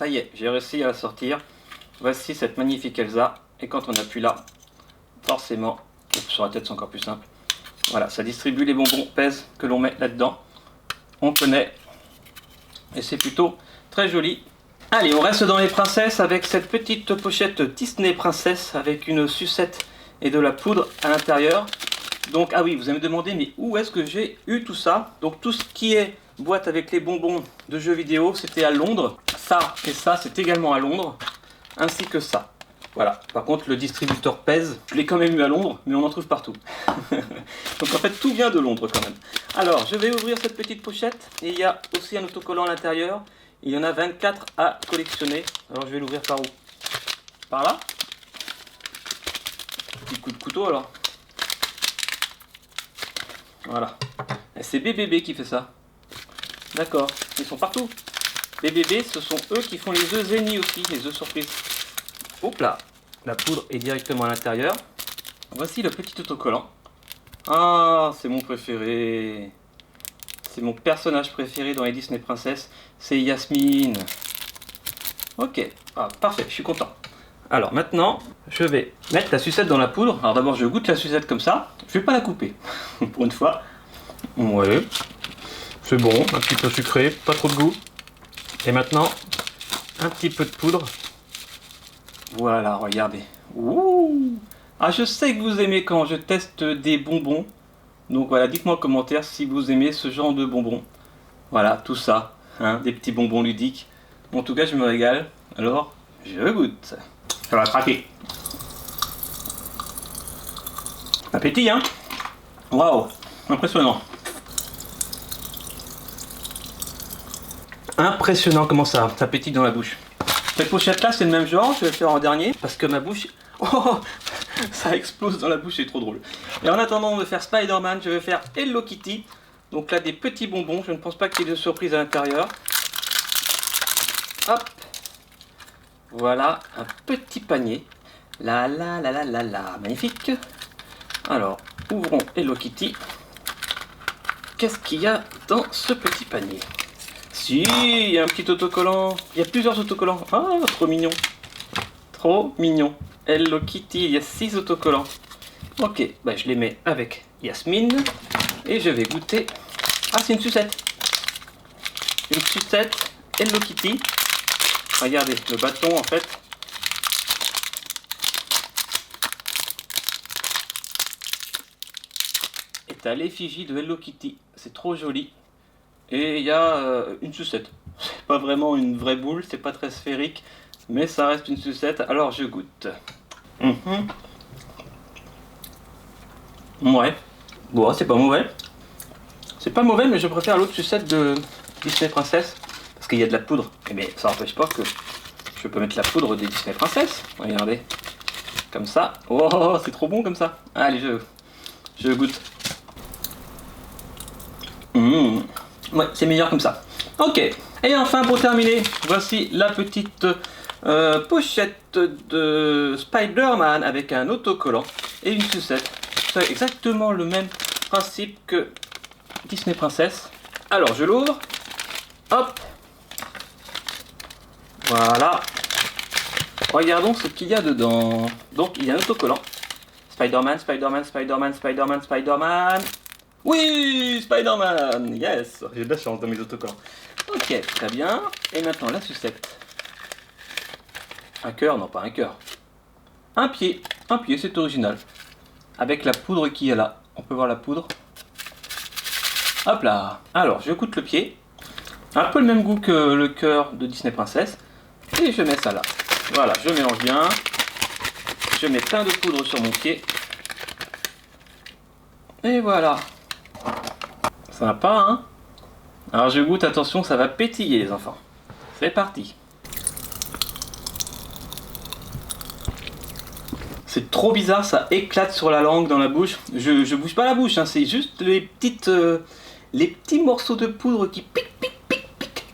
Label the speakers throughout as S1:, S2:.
S1: ça y est, j'ai réussi à la sortir. Voici cette magnifique Elsa. Et quand on appuie là, forcément, sur la tête c'est encore plus simple. Voilà, ça distribue les bonbons pèse que l'on met là-dedans. On connaît. Et c'est plutôt très joli. Allez, on reste dans les princesses avec cette petite pochette Disney Princesse avec une sucette et de la poudre à l'intérieur. Donc, ah oui, vous allez me demander, mais où est-ce que j'ai eu tout ça? Donc, tout ce qui est boîte avec les bonbons de jeux vidéo, c'était à Londres. Ça et ça, c'est également à Londres. Ainsi que ça. Voilà. Par contre, le distributeur pèse. Je l'ai quand même eu à Londres, mais on en trouve partout. Donc, en fait, tout vient de Londres quand même. Alors, je vais ouvrir cette petite pochette. Et il y a aussi un autocollant à l'intérieur. Il y en a 24 à collectionner. Alors, je vais l'ouvrir par où? Par là? Petit coup de couteau alors. Voilà. Et c'est BBB qui fait ça. D'accord. Ils sont partout. BBB, ce sont eux qui font les œufs Zeni aussi, les œufs surprises. Hop là. La poudre est directement à l'intérieur. Voici le petit autocollant. Ah, c'est mon préféré. C'est mon personnage préféré dans les Disney Princess. C'est Yasmine. Ok. Ah, parfait, je suis content. Alors maintenant, je vais mettre la sucette dans la poudre. Alors d'abord, je goûte la sucette comme ça. Je vais pas la couper. Pour une fois. Ouais. C'est bon, un petit peu sucré, pas trop de goût. Et maintenant, un petit peu de poudre. Voilà, regardez. Ouh. Ah, je sais que vous aimez quand je teste des bonbons. Donc voilà, dites-moi en commentaire si vous aimez ce genre de bonbons. Voilà, tout ça, hein, des petits bonbons ludiques. En tout cas, je me régale. Alors, je goûte. Ça va craquer. Appétit, hein? Waouh, impressionnant. Impressionnant comment ça pétille dans la bouche. Cette pochette là c'est le même genre, je vais le faire en dernier parce que ma bouche, oh, ça explose dans la bouche, c'est trop drôle. Et en attendant de faire Spider-Man, je vais faire Hello Kitty. Donc là des petits bonbons, je ne pense pas qu'il y ait de surprise à l'intérieur. Hop. Voilà un petit panier. La la la la la la, magnifique. Alors ouvrons Hello Kitty. Qu'est-ce qu'il y a dans ce petit panier? Si, il y a un petit autocollant. Il y a plusieurs autocollants. Ah, trop mignon. Trop mignon. Hello Kitty, il y a 6 autocollants. Ok, bah je les mets avec Yasmine. Et je vais goûter. Ah, c'est une sucette. Une sucette Hello Kitty. Regardez, le bâton en fait. est à l'effigie de Hello Kitty. C'est trop joli. Et il y a une sucette. C'est pas vraiment une vraie boule, c'est pas très sphérique, mais ça reste une sucette. Alors je goûte. Ouais. Bon, c'est pas mauvais. C'est pas mauvais, mais je préfère l'autre sucette de Disney Princess. Parce qu'il y a de la poudre. Mais ça n'empêche pas que je peux mettre la poudre des Disney Princess. Regardez. Comme ça. Oh, c'est trop bon comme ça. Allez, je goûte. Ouais, c'est meilleur comme ça. Ok. Et enfin, pour terminer, voici la petite pochette de Spider-Man avec un autocollant et une sucette. C'est exactement le même principe que Disney Princess. Alors, je l'ouvre. Hop. Voilà. Regardons ce qu'il y a dedans. Donc, il y a un autocollant. Spider-Man, Spider-Man, Spider-Man, Spider-Man, Spider-Man. Oui, Spider-Man. Yes. J'ai de la chance dans mes autocollants. Ok, très bien. Et maintenant, la sucette. Un cœur? Non, pas un cœur. Un pied, c'est original. Avec la poudre qu'il y a là. On peut voir la poudre. Hop là. Alors, je goûte le pied. Un peu le même goût que le cœur de Disney Princess. Et je mets ça là. Voilà, je mélange bien. Je mets plein de poudre sur mon pied. Et voilà. Sympa, hein? Alors je goûte, attention, ça va pétiller les enfants. C'est parti. C'est trop bizarre, ça éclate sur la langue, dans la bouche. Je bouge pas la bouche, hein, c'est juste les petits morceaux de poudre qui piquent,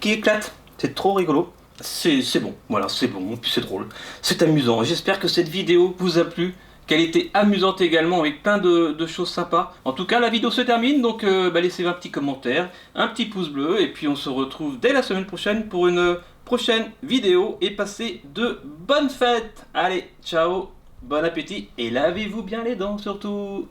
S1: qui éclatent. C'est trop rigolo. C'est bon, voilà, c'est bon, puis c'est drôle. C'est amusant. J'espère que cette vidéo vous a plu, qu'elle était amusante également, avec plein de choses sympas. En tout cas, la vidéo se termine, donc laissez un petit commentaire, un petit pouce bleu, et puis on se retrouve dès la semaine prochaine pour une prochaine vidéo et passez de bonnes fêtes. Allez, ciao, bon appétit et lavez-vous bien les dents surtout.